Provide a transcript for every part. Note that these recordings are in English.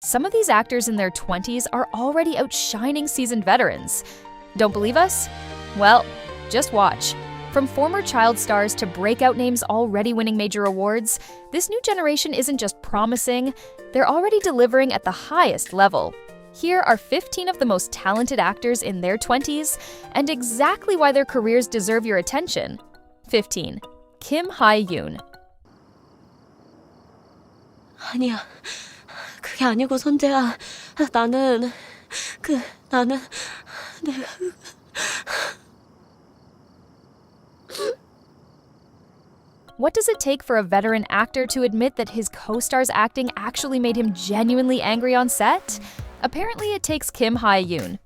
Some of these actors in their 20s are already outshining seasoned veterans. Don't believe us? Well, just watch. From former child stars to breakout names already winning major awards, this new generation isn't just promising, they're already delivering at the highest level. Here are 15 of the most talented actors in their 20s and exactly why their careers deserve your attention. 15. Hye Yoon. 아니야, 그게 아니고 선재야. 나는 내가... What does it take for a veteran actor to admit that his co-star's acting actually made him genuinely angry on set? Apparently it takes Hye Yoon.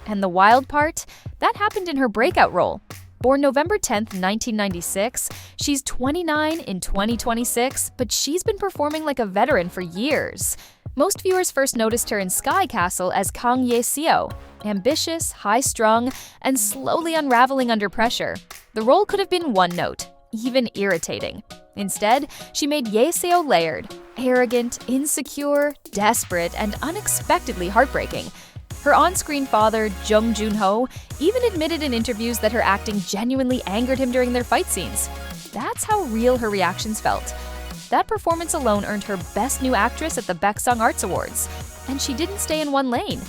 And the wild part? That happened in her breakout role. Born November 10th, 1996, she's 29 in 2026, but she's been performing like a veteran for years. Most viewers first noticed her in Sky Castle as Kang Ye Seo, ambitious, high-strung, and slowly unraveling under pressure. The role could have been one note, even irritating. Instead, she made Ye Seo layered, arrogant, insecure, desperate, and unexpectedly heartbreaking. Her on-screen father, Jung Ha, even admitted in interviews that her acting genuinely angered him during their fight scenes. That's how real her reactions felt. That performance alone earned her Best New Actress at the Baeksang Arts Awards. And she didn't stay in one lane.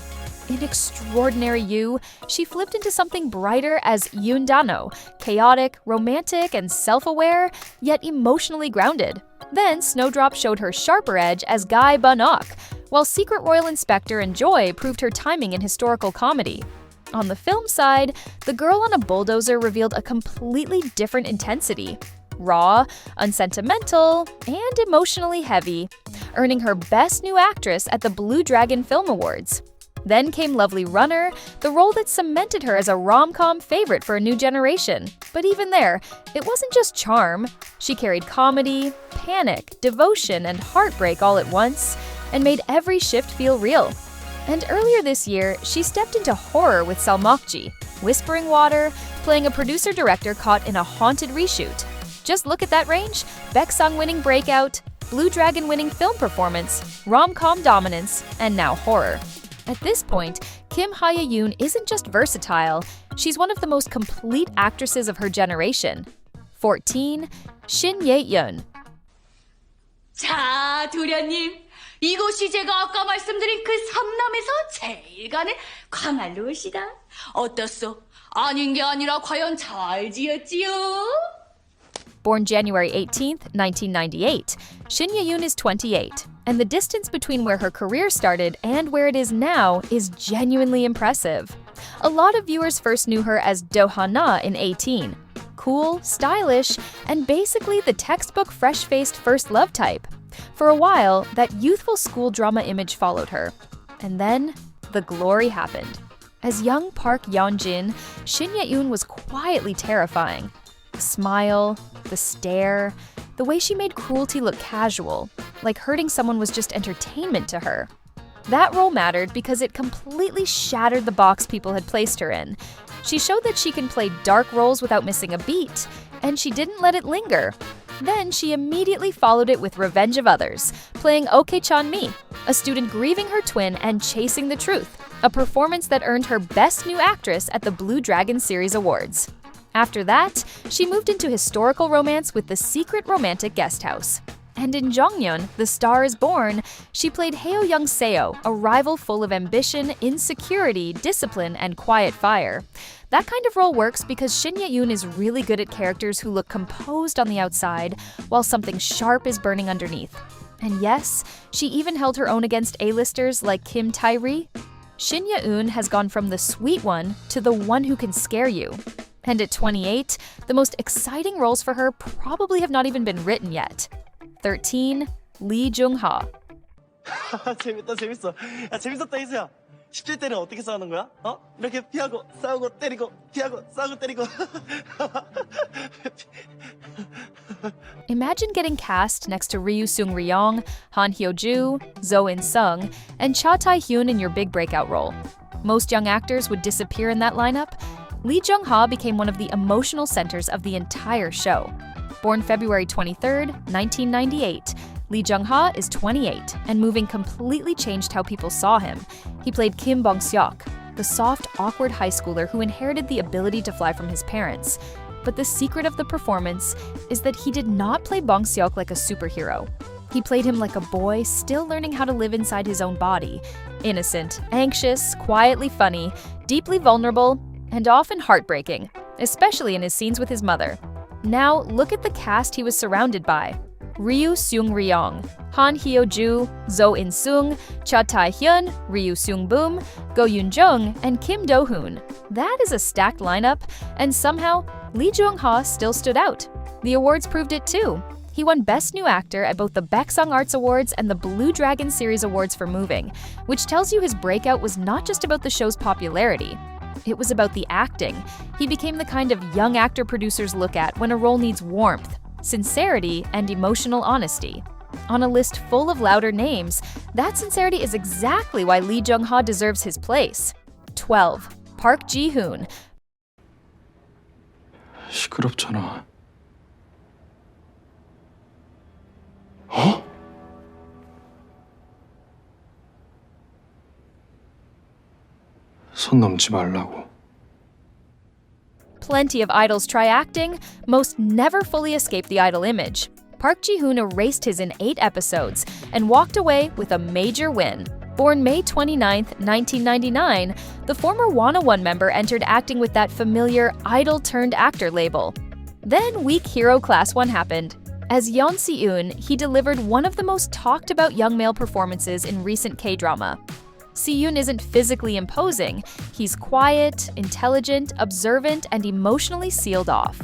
In Extraordinary You, she flipped into something brighter as Yoon Dano, chaotic, romantic, and self-aware, yet emotionally grounded. Then Snowdrop showed her sharper edge as Guy Bunok, while Secret Royal Inspector and Joy proved her timing in historical comedy. On the film side, The Girl on a Bulldozer revealed a completely different intensity. Raw, unsentimental, and emotionally heavy, earning her Best New Actress at the Blue Dragon Film Awards. Then came Lovely Runner, the role that cemented her as a rom-com favorite for a new generation. But even there, it wasn't just charm. She carried comedy, panic, devotion, and heartbreak all at once, and made every shift feel real. And earlier this year, she stepped into horror with Salmokji, Whispering Water, playing a producer-director caught in a haunted reshoot. Just look at that range: Baeksang winning breakout, Blue Dragon winning film performance, rom-com dominance, and now horror. At this point, Hye Yoon isn't just versatile, she's one of the most complete actresses of her generation. 14. Shin Ye Eun. 자, 도련님. 이곳이 제가 아까 말씀드린 그 삼남에서 제일 가는 광활로시다. 어떻소? 아닌 게 아니라 과연 잘 지었지요? Born January 18th, 1998, Shin Ye Eun is 28, and the distance between where her career started and where it is now is genuinely impressive. A lot of viewers first knew her as Do Ha in 18. Cool, stylish, and basically the textbook fresh-faced first love type. For a while, that youthful school drama image followed her. And then, the glory happened. As young Park Yeon-jin, Shin Ye Eun was quietly terrifying. The smile, the stare, the way she made cruelty look casual, like hurting someone was just entertainment to her. That role mattered because it completely shattered the box people had placed her in. She showed that she can play dark roles without missing a beat, and she didn't let it linger. Then she immediately followed it with Revenge of Others, playing Ok-chan-mi, a student grieving her twin and chasing the truth, a performance that earned her Best New Actress at the Blue Dragon Series Awards. After that, she moved into historical romance with The Secret Romantic Guest House. And in Jonghyun, The Star is Born, she played Hye Yoon Seo, a rival full of ambition, insecurity, discipline, and quiet fire. That kind of role works because Shin Ye Eun is really good at characters who look composed on the outside, while something sharp is burning underneath. And yes, she even held her own against A-listers like Kim Tae-ri. Shin Ye Eun has gone from the sweet one to the one who can scare you. And at 28, the most exciting roles for her probably have not even been written yet. 13. Jung Ha. 재밌다 재밌어. 야 재밌었다 희수야. 10대 때는 어떻게 싸우는 거야? 어? 이렇게 피하고 싸우고 때리고 피하고 싸우고 때리고. Imagine getting cast next to Ryu Seung-ryong, Han Hyo-ju, Zo In-sung, and Cha Tae-hyun in your big breakout role. Most young actors would disappear in that lineup. Jung Ha became one of the emotional centers of the entire show. Born February 23, 1998, Lee Jung Ha is 28, and moving completely changed how people saw him. He played Kim Bong-seok, the soft, awkward high schooler who inherited the ability to fly from his parents. But the secret of the performance is that he did not play Bong-seok like a superhero. He played him like a boy still learning how to live inside his own body. Innocent, anxious, quietly funny, deeply vulnerable, and often heartbreaking, especially in his scenes with his mother. Now, look at the cast he was surrounded by. Ryu Seung-ryong, Han Hyo-ju, So In-sung, Cha Tae-hyun, Ryu Seung-boom, Go Yoon-jung, and Kim Do-hoon. That is a stacked lineup, and somehow, Lee Jung Ha still stood out. The awards proved it too. He won Best New Actor at both the Baeksang Arts Awards and the Blue Dragon Series Awards for Moving, which tells you his breakout was not just about the show's popularity. It was about the acting. He became the kind of young actor producers look at when a role needs warmth, sincerity, and emotional honesty. On a list full of louder names, that sincerity is exactly why Lee Jung Ha deserves his place. 12. Park Ji Hoon. 시끄럽잖아. 어? 손 넘지 말라고. Plenty of idols try acting, most never fully escape the idol image. Park Ji Hoon erased his in 8 episodes and walked away with a major win. Born May 29, 1999, the former Wanna One member entered acting with that familiar idol-turned-actor label. Then Weak Hero Class 1 happened. As Yeon Si-eun, he delivered one of the most talked-about young male performances in recent K-drama. Si-eun isn't physically imposing. He's quiet, intelligent, observant, and emotionally sealed off.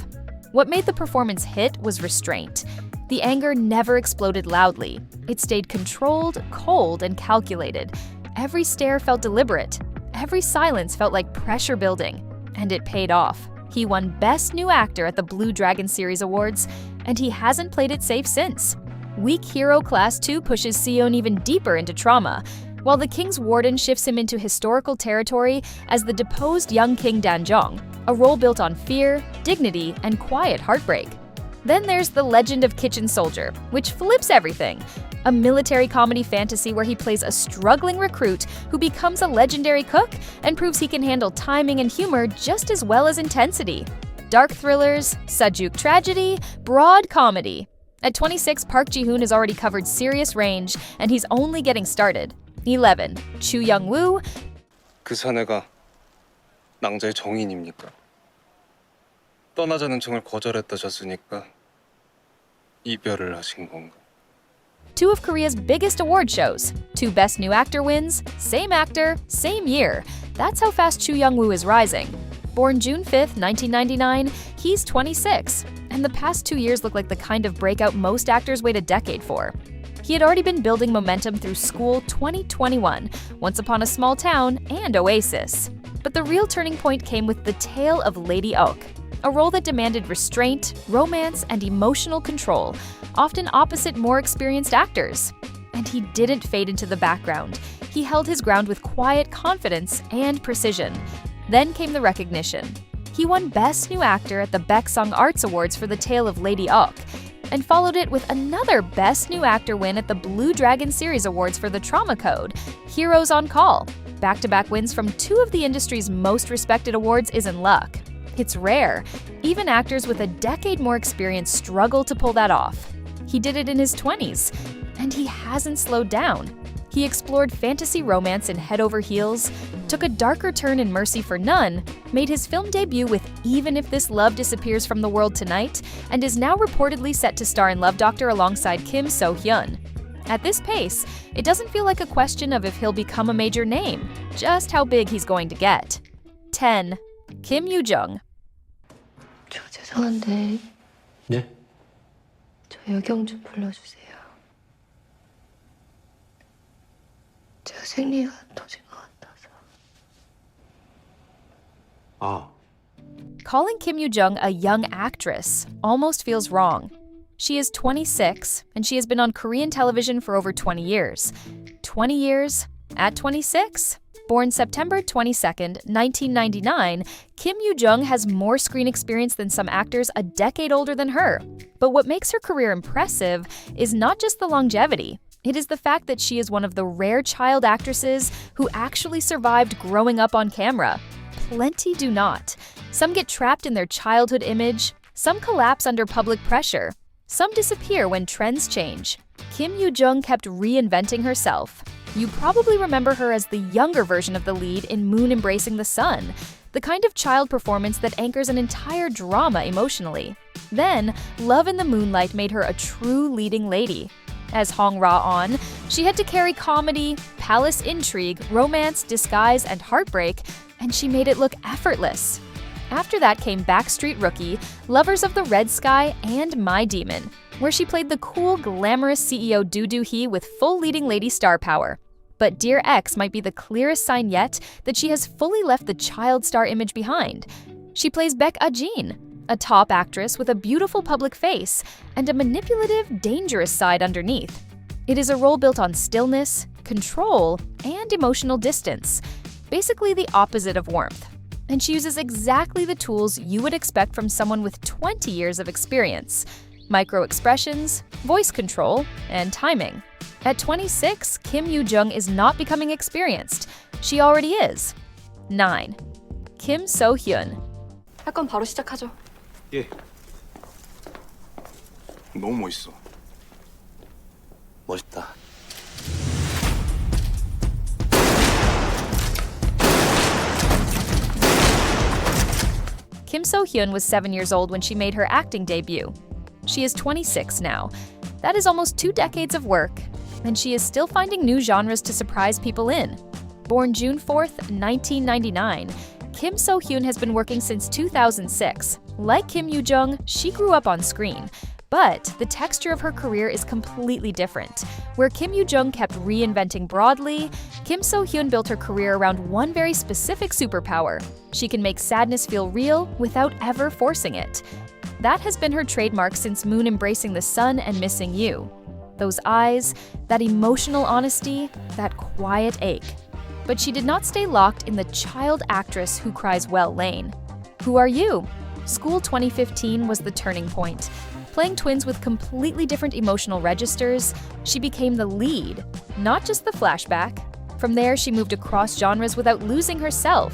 What made the performance hit was restraint. The anger never exploded loudly. It stayed controlled, cold, and calculated. Every stare felt deliberate. Every silence felt like pressure building. And it paid off. He won Best New Actor at the Blue Dragon Series Awards, and he hasn't played it safe since. Weak Hero Class 2 pushes Si-eun even deeper into trauma, while the King's Warden shifts him into historical territory as the deposed young King Dan-jong, a role built on fear, dignity, and quiet heartbreak. Then there's The Legend of Kitchen Soldier, which flips everything. A military comedy fantasy where he plays a struggling recruit who becomes a legendary cook and proves he can handle timing and humor just as well as intensity. Dark thrillers, sajuk tragedy, broad comedy. At 26, Park Ji Hoon has already covered serious range, and he's only getting started. 11. Choo Young Woo. 그 사내가 낭자의 정인입니까? 떠나자는 청을 거절했다셨으니까 이별을 하신 건가? 2 of Korea's biggest award shows. 2 Best New Actor wins, same actor, same year. That's how fast Choo Young Woo is rising. Born June 5, 1999, he's 26, and the past 2 years look like the kind of breakout most actors wait a decade for. He had already been building momentum through School 2021, Once Upon a Small Town, and Oasis. But the real turning point came with The Tale of Lady Oak, a role that demanded restraint, romance, and emotional control, often opposite more experienced actors. And he didn't fade into the background. He held his ground with quiet confidence and precision. Then came the recognition. He won Best New Actor at the Baeksang Arts Awards for The Tale of Lady Oak, and followed it with another Best New Actor win at the Blue Dragon Series Awards for The Trauma Code, Heroes on Call. Back-to-back wins from 2 of the industry's most respected awards isn't luck. It's rare. Even actors with a decade more experience struggle to pull that off. He did it in his 20s, and he hasn't slowed down. He explored fantasy romance in Head Over Heels, took a darker turn in Mercy for None, made his film debut with Even If This Love Disappears from the World Tonight, and is now reportedly set to star in Love Doctor alongside Kim So Hyun. At this pace, it doesn't feel like a question of if he'll become a major name, just how big he's going to get. 10. Kim Yoo Jung. 저 죄송한데 네? 저 여경 좀 불러주세요. 제가 생리가 터진 것 같아서. 아, Calling Kim Yoo Jung a young actress almost feels wrong. She is 26, and she has been on Korean television for over 20 years. 20 years at 26? Born September 22nd, 1999, Kim Yoo Jung has more screen experience than some actors a decade older than her. But what makes her career impressive is not just the longevity. It is the fact that she is one of the rare child actresses who actually survived growing up on camera. Plenty do not. Some get trapped in their childhood image, some collapse under public pressure, some disappear when trends change. Kim Yoo Jung kept reinventing herself. You probably remember her as the younger version of the lead in Moon Embracing the Sun, the kind of child performance that anchors an entire drama emotionally. Then, Love in the Moonlight made her a true leading lady. As Hong Ra-on, she had to carry comedy, palace intrigue, romance, disguise, and heartbreak, and she made it look effortless. After that came Backstreet Rookie, Lovers of the Red Sky, and My Demon, where she played the cool, glamorous CEO Doo Hee with full leading lady star power. But Dear Ex might be the clearest sign yet that she has fully left the child star image behind. She plays Baek Ah-jin, a top actress with a beautiful public face and a manipulative, dangerous side underneath. It is a role built on stillness, control, and emotional distance, basically the opposite of warmth. And she uses exactly the tools you would expect from someone with 20 years of experience: micro-expressions, voice control, and timing. At 26, Kim Yoo Jung is not becoming experienced. She already is. 9. Kim So Hyun. 할 건 바로 시작하죠. 예. 너무 멋있어. 멋있다. Kim So Hyun was 7 years old when she made her acting debut. She is 26 now. That is almost 2 decades of work, and she is still finding new genres to surprise people in. Born June 4th, 1999, Kim So Hyun has been working since 2006. Like Kim Yoo Jung, she grew up on screen. But the texture of her career is completely different. Where Kim Yoo Jung kept reinventing broadly, Kim So Hyun built her career around one very specific superpower. She can make sadness feel real without ever forcing it. That has been her trademark since Moon Embracing the Sun and Missing You. Those eyes, that emotional honesty, that quiet ache. But she did not stay locked in the child actress who cries well lane. Who are you? School 2015 was the turning point. Playing twins with completely different emotional registers, she became the lead, not just the flashback. From there, she moved across genres without losing herself.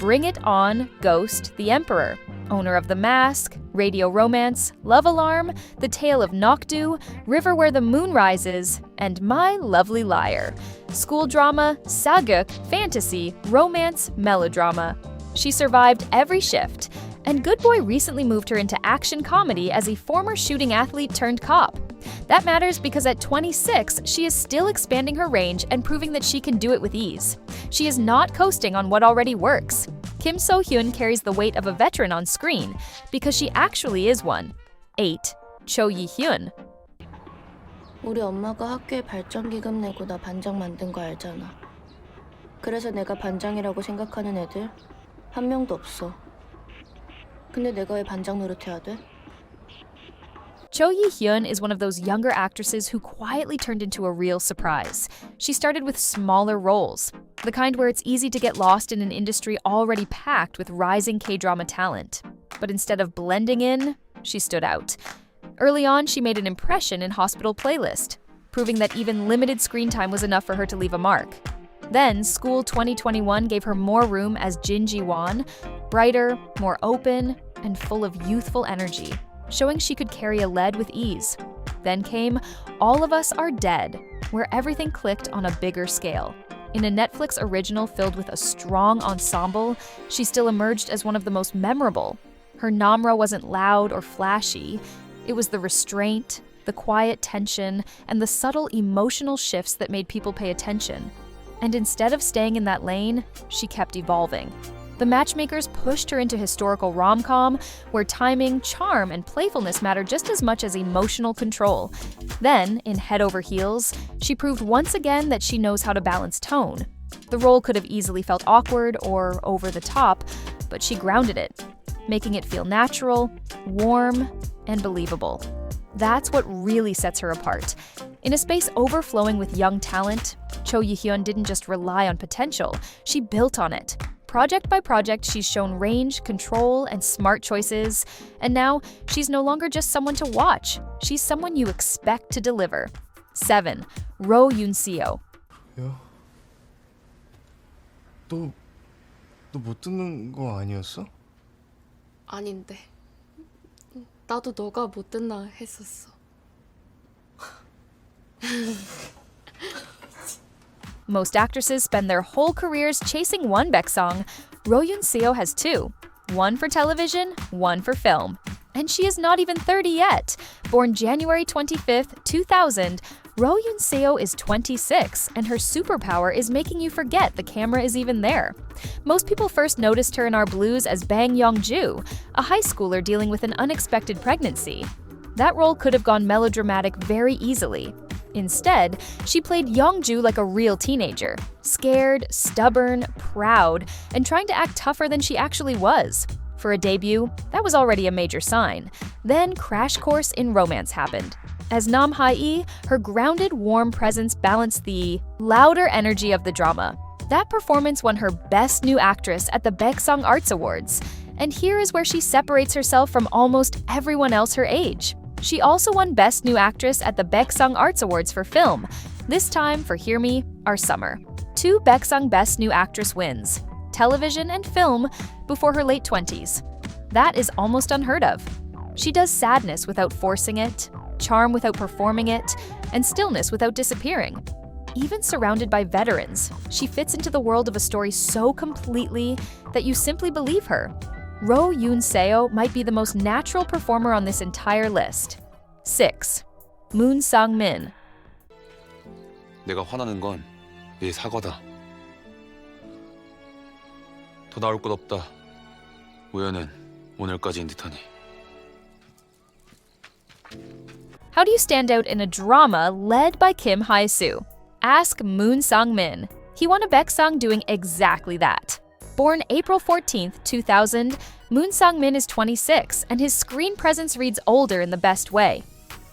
Bring It On, Ghost, The Emperor, Owner of the Mask, Radio Romance, Love Alarm, The Tale of Nokdu, River Where the Moon Rises, and My Lovely Liar. School drama, sageuk, fantasy, romance, melodrama. She survived every shift. And Good Boy recently moved her into action comedy as a former shooting athlete turned cop. That matters because at 26, she is still expanding her range and proving that she can do it with ease. She is not coasting on what already works. Kim So Hyun carries the weight of a veteran on screen because she actually is one. 8. Cho Yi Hyun. 우리 엄마가 학교에 발전기금 내고 나 반장 만든 거 알잖아. 그래서 내가 반장이라고 생각하는 애들 한 명도 없어. 근데 내가 왜 반장 노릇해야 돼? Cho Yi Hyun is one of those younger actresses who quietly turned into a real surprise. She started with smaller roles, the kind where it's easy to get lost in an industry already packed with rising K-drama talent. But instead of blending in, she stood out. Early on, she made an impression in Hospital Playlist, proving that even limited screen time was enough for her to leave a mark. Then, School 2021 gave her more room as Jin Ji-won, brighter, more open, and full of youthful energy, showing she could carry a lead with ease. Then came All of Us Are Dead, where everything clicked on a bigger scale. In a Netflix original filled with a strong ensemble, she still emerged as one of the most memorable. Her namra wasn't loud or flashy. It was the restraint, the quiet tension, and the subtle emotional shifts that made people pay attention. And instead of staying in that lane, she kept evolving. The matchmakers pushed her into historical rom-com, where timing, charm, and playfulness matter just as much as emotional control. Then, in Head Over Heels, she proved once again that she knows how to balance tone. The role could have easily felt awkward or over the top, but she grounded it, making it feel natural, warm, and believable. That's what really sets her apart. In a space overflowing with young talent, Cho Yi Hyun didn't just rely on potential, she built on it. Project by project, she's shown range, control, and smart choices. And now, she's no longer just someone to watch. She's someone you expect to deliver. 7. Roh Yoon Seo. 야, 너 못 듣는 거 아니었어? 아닌데. 나도 너가 못 듣나 했었어. Most actresses spend their whole careers chasing one Baek song. Roh Yoon Seo has 2. One for television, one for film. And she is not even 30 yet. Born January 25th, 2000, Roh Yoon Seo is 26, and her superpower is making you forget the camera is even there. Most people first noticed her in Our Blues as Bang Yong-ju, a high schooler dealing with an unexpected pregnancy. That role could have gone melodramatic very easily. Instead, she played Yong-ju like a real teenager, scared, stubborn, proud, and trying to act tougher than she actually was. For a debut, that was already a major sign. Then Crash Course in Romance happened. As Nam Ha-i, her grounded, warm presence balanced the louder energy of the drama. That performance won her Best New Actress at the Baeksang Arts Awards. And here is where she separates herself from almost everyone else her age. She also won Best New Actress at the Baeksang Arts Awards for film, this time for Hear Me, Our Summer. 2 Baeksang Best New Actress wins, television and film, before her late 20s. That is almost unheard of. She does sadness without forcing it, charm without performing it, and stillness without disappearing. Even surrounded by veterans, she fits into the world of a story so completely that you simply believe her. Roh Yoon Seo might be the most natural performer on this entire list. 6. Moon Sang-min. 내가 화나는 건 네 사과다. 더 나올 것 없다. 우연은 오늘까지인 듯하니. How do you stand out in a drama led by Kim Hae-soo? Ask Moon Sang-min. He won a Baeksang doing exactly that. Born April 14th, 2000, Moon Sang-min is 26, and his screen presence reads older in the best way.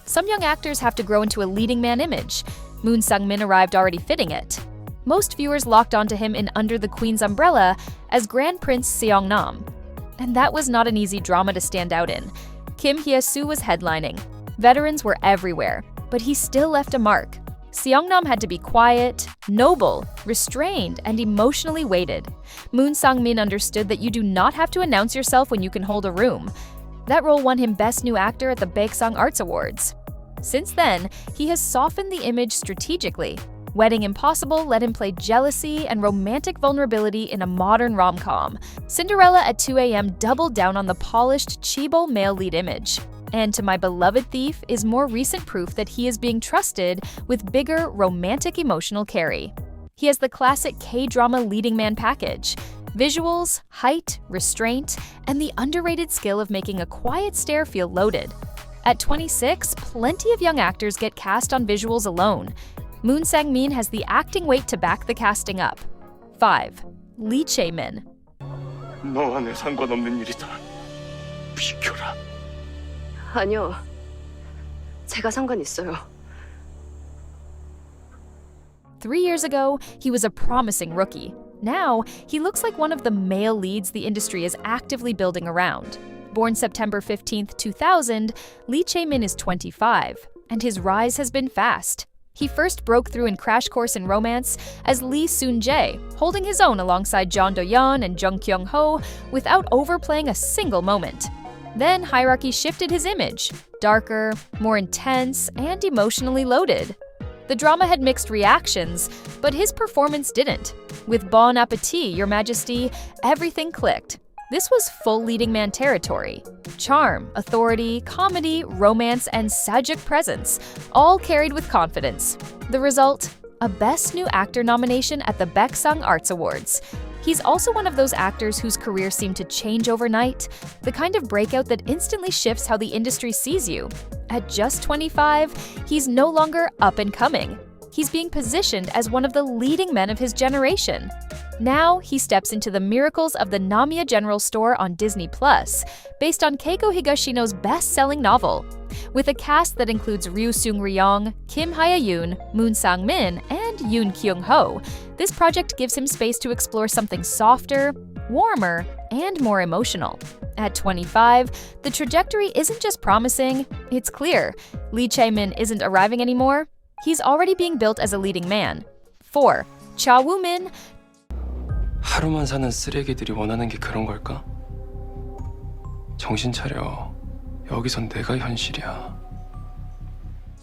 Some young actors have to grow into a leading man image. Moon Sang-min arrived already fitting it. Most viewers locked onto him in Under the Queen's Umbrella as Grand Prince Seong-nam. And that was not an easy drama to stand out in. Kim Hye-soo was headlining. Veterans were everywhere, but he still left a mark. Seong-nam had to be quiet, noble, restrained, and emotionally weighted. Moon Sang-min understood that you do not have to announce yourself when you can hold a room. That role won him Best New Actor at the Baeksang Arts Awards. Since then, he has softened the image strategically. Wedding Impossible let him play jealousy and romantic vulnerability in a modern rom-com. Cinderella at 2 a.m. doubled down on the polished, chibo male lead image. And To My Beloved Thief is more recent proof that he is being trusted with bigger, romantic emotional carry. He has the classic K-drama leading man package: visuals, height, restraint, and the underrated skill of making a quiet stare feel loaded. At 26, plenty of young actors get cast on visuals alone. Moon Sang-min has the acting weight to back the casting up. 5. Chae Min. 너와 내 상관없는 일이다. 비켜라. 아니요. 제가 상관 있어요. 3 years ago, he was a promising rookie. Now, he looks like one of the male leads the industry is actively building around. Born September 15th, 2000, Chae Min is 25, and his rise has been fast. He first broke through in Crash Course in Romance as Lee Soon-jae, holding his own alongside Jeon Do-yeon and Jung Kyung-ho without overplaying a single moment. Then Hierarchy shifted his image, darker, more intense, and emotionally loaded. The drama had mixed reactions, but his performance didn't. With Bon Appetit, Your Majesty, everything clicked. This was full leading man territory. Charm, authority, comedy, romance, and sajic presence, all carried with confidence. The result? A Best New Actor nomination at the Baeksang Arts Awards. He's also one of those actors whose career seemed to change overnight, the kind of breakout that instantly shifts how the industry sees you. At just 25, he's no longer up and coming. He's being positioned as one of the leading men of his generation. Now he steps into the miracles of the Namiya General Store on Disney+, based on Keiko Higashino's best-selling novel. With a cast that includes Ryu Seung-ryong, Kim Hye Yoon, Moon Sang-min, and Yoon Kyung-ho, this project gives him space to explore something softer, warmer, and more emotional. At 25, the trajectory isn't just promising, it's clear. Chae Min isn't arriving anymore. He's already being built as a leading man. 4. Cha Woo-min. 하루만 사는 쓰레기들이 원하는 게 그런 걸까? 정신 차려. 여기선 내가 현실이야.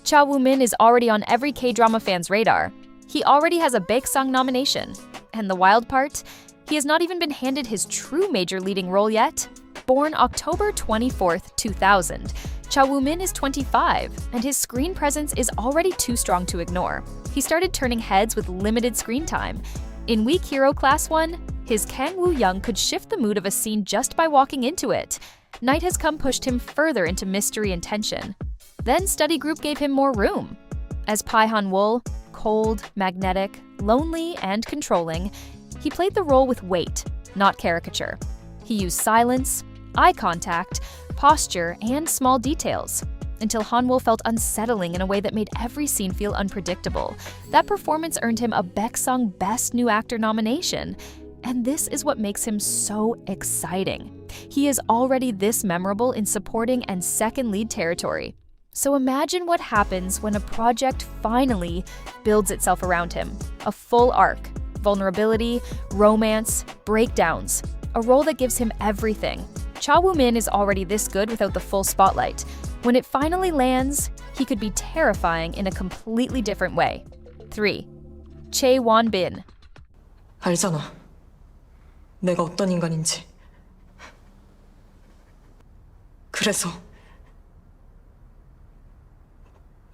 Cha Woo-min is already on every K-drama fan's radar. He already has a Baeksang nomination. And the wild part? He has not even been handed his true major leading role yet. Born October 24th, 2000, Cha Woo-min is 25, and his screen presence is already too strong to ignore. He started turning heads with limited screen time. In Weak Hero Class 1, his Kang Woo-young could shift the mood of a scene just by walking into it. Night Has Come pushed him further into mystery and tension. Then Study Group gave him more room. As Pai Han-wol, cold, magnetic, lonely, and controlling, he played the role with weight, not caricature. He used silence, eye contact, posture, and small details, until Han-wol felt unsettling in a way that made every scene feel unpredictable. That performance earned him a Baeksang Best New Actor nomination. And this is what makes him so exciting. He is already this memorable in supporting and second lead territory. So imagine what happens when a project finally builds itself around him. A full arc, vulnerability, romance, breakdowns, a role that gives him everything. Cha Woo-min is already this good without the full spotlight. When it finally lands, he could be terrifying in a completely different way. 3. Chae Won-bin. 알잖아. 내가 어떤 인간인지. 그래서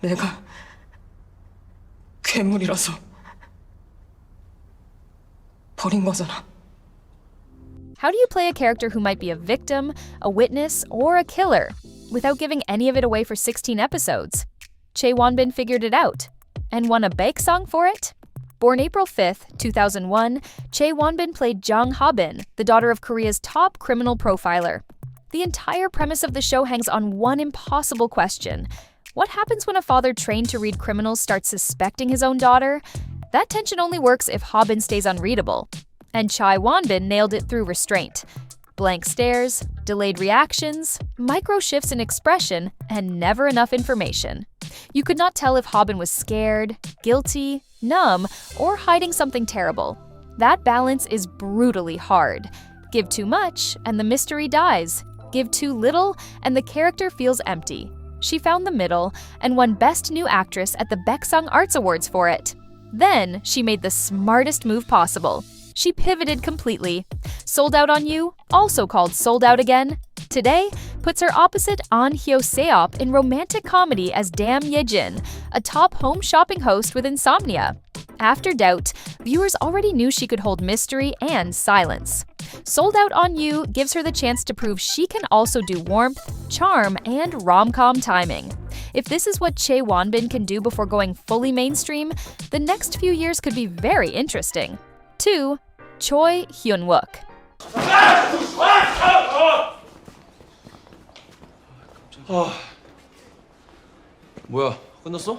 내가 괴물이라서 버린 거잖아. How do you play a character who might be a victim, a witness, or a killer without giving any of it away for 16 episodes? Chae Won-bin figured it out and won a Baeksang for it. Born April 5th, 2001, Chae Won-bin played Jung Ha, the daughter of Korea's top criminal profiler. The entire premise of the show hangs on one impossible question. What happens when a father trained to read criminals starts suspecting his own daughter? That tension only works if Ha-bin stays unreadable. And Chae Won-bin nailed it through restraint. Blank stares, delayed reactions, micro shifts in expression, and never enough information. You could not tell if Ha-bin was scared, guilty, numb, or hiding something terrible. That balance is brutally hard. Give too much, and the mystery dies. Give too little, and the character feels empty. She found the middle and won Best New Actress at the Baeksang Arts Awards for it. Then she made the smartest move possible. She pivoted completely. Sold Out on You, also called Sold Out Again, today puts her opposite An Hyo-seop in romantic comedy as Dam Ye-jin, a top home shopping host with insomnia. After Doubt, viewers already knew she could hold mystery and silence. Sold Out on You gives her the chance to prove she can also do warmth, charm, and rom-com timing. If this is what Chae Won-bin can do before going fully mainstream, the next few years could be very interesting. 2. Choi Hyun-wook. 뭐야, 끝났어?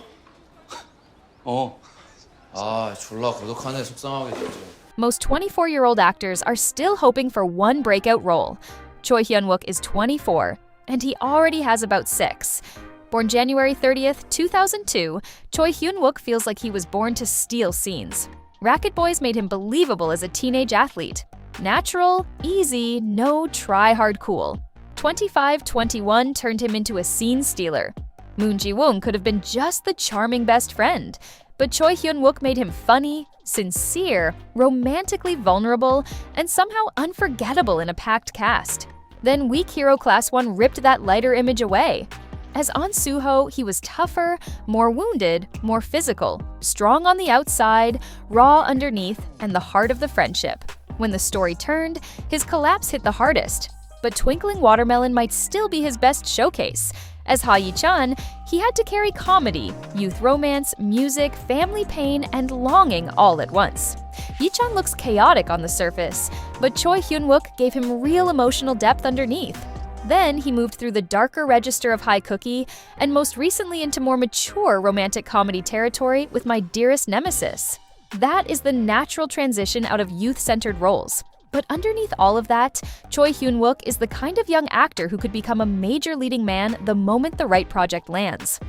졸라 고독하네, 속상하게 진짜. Most 24-year-old actors are still hoping for one breakout role. Choi Hyun-wook is 24, and he already has about 6. Born January 30th, 2002, Choi Hyun-wook feels like he was born to steal scenes. Racket Boys made him believable as a teenage athlete. Natural, easy, no try-hard cool. 25-21 turned him into a scene stealer. Moon Ji-woong could have been just the charming best friend, but Choi Hyun-wook made him funny, sincere, romantically vulnerable, and somehow unforgettable in a packed cast. Then Weak Hero Class 1 ripped that lighter image away. As An Soo-ho, he was tougher, more wounded, more physical, strong on the outside, raw underneath, and the heart of the friendship. When the story turned, his collapse hit the hardest. But Twinkling Watermelon might still be his best showcase. As Ha Yi-chan, he had to carry comedy, youth romance, music, family pain, and longing all at once. Hee-chan looks chaotic on the surface, but Choi Hyun-wook gave him real emotional depth underneath. Then he moved through the darker register of High Cookie and most recently into more mature romantic comedy territory with My Dearest Nemesis. That is the natural transition out of youth-centered roles. But underneath all of that, Choi Hyun-wook is the kind of young actor who could become a major leading man the moment the right project lands.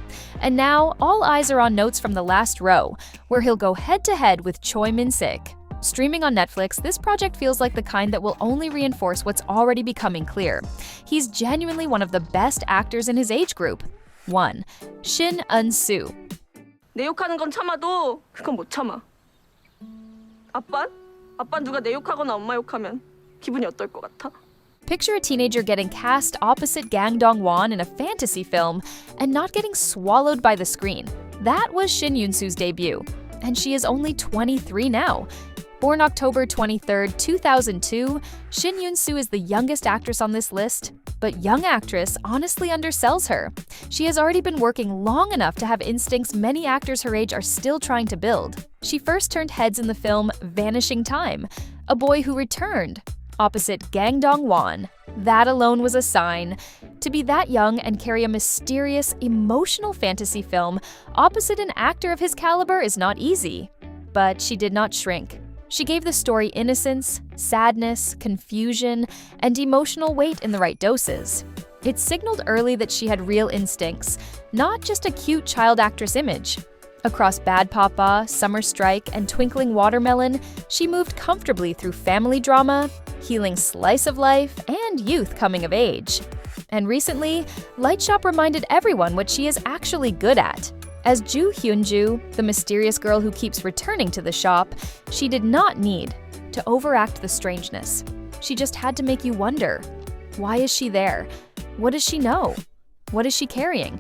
And now, all eyes are on Notes from the Last Row, where he'll go head-to-head with Choi Min-sik. Streaming on Netflix, this project feels like the kind that will only reinforce what's already becoming clear. He's genuinely one of the best actors in his age group. 1. Shin Eun Soo. 내 욕하는 건 참아도 그건 못 참아. 아빤? 아빤 누가 내 욕하거나 엄마 욕하면 기분이 어떨 것 같아? Picture a teenager getting cast opposite Gang Dong-won in a fantasy film and not getting swallowed by the screen. That was Shin Eun Soo's debut, and she is only 23 now. Born October 23, 2002, Shin Eun Soo is the youngest actress on this list, but young actress honestly undersells her. She has already been working long enough to have instincts many actors her age are still trying to build. She first turned heads in the film Vanishing Time, A Boy Who Returned, opposite Gang Dong-won. That alone was a sign. To be that young and carry a mysterious, emotional fantasy film opposite an actor of his caliber is not easy. But she did not shrink. She gave the story innocence, sadness, confusion, and emotional weight in the right doses. It signaled early that she had real instincts, not just a cute child actress image. Across Bad Papa, Summer Strike, and Twinkling Watermelon, she moved comfortably through family drama, healing slice of life, and youth coming of age. And recently, Light Shop reminded everyone what she is actually good at. As Ju Hyun-ju, the mysterious girl who keeps returning to the shop, she did not need to overact the strangeness. She just had to make you wonder, why is she there? What does she know? What is she carrying?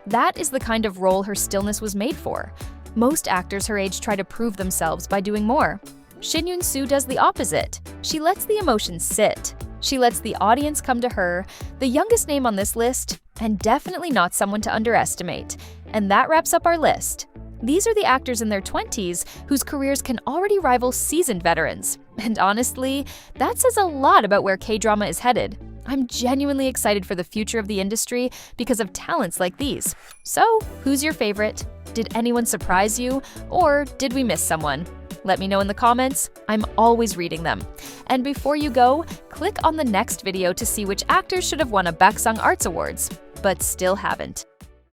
That is the kind of role her stillness was made for. Most actors her age try to prove themselves by doing more. Shin Eun Soo does the opposite. She lets the emotions sit. She lets the audience come to her, the youngest name on this list, and definitely not someone to underestimate. And that wraps up our list. These are the actors in their 20s whose careers can already rival seasoned veterans. And honestly, that says a lot about where K-drama is headed. I'm genuinely excited for the future of the industry because of talents like these. So, who's your favorite? Did anyone surprise you? Or did we miss someone? Let me know in the comments. I'm always reading them. And before you go, click on the next video to see which actors should have won a Baksang Arts Awards, but still haven't.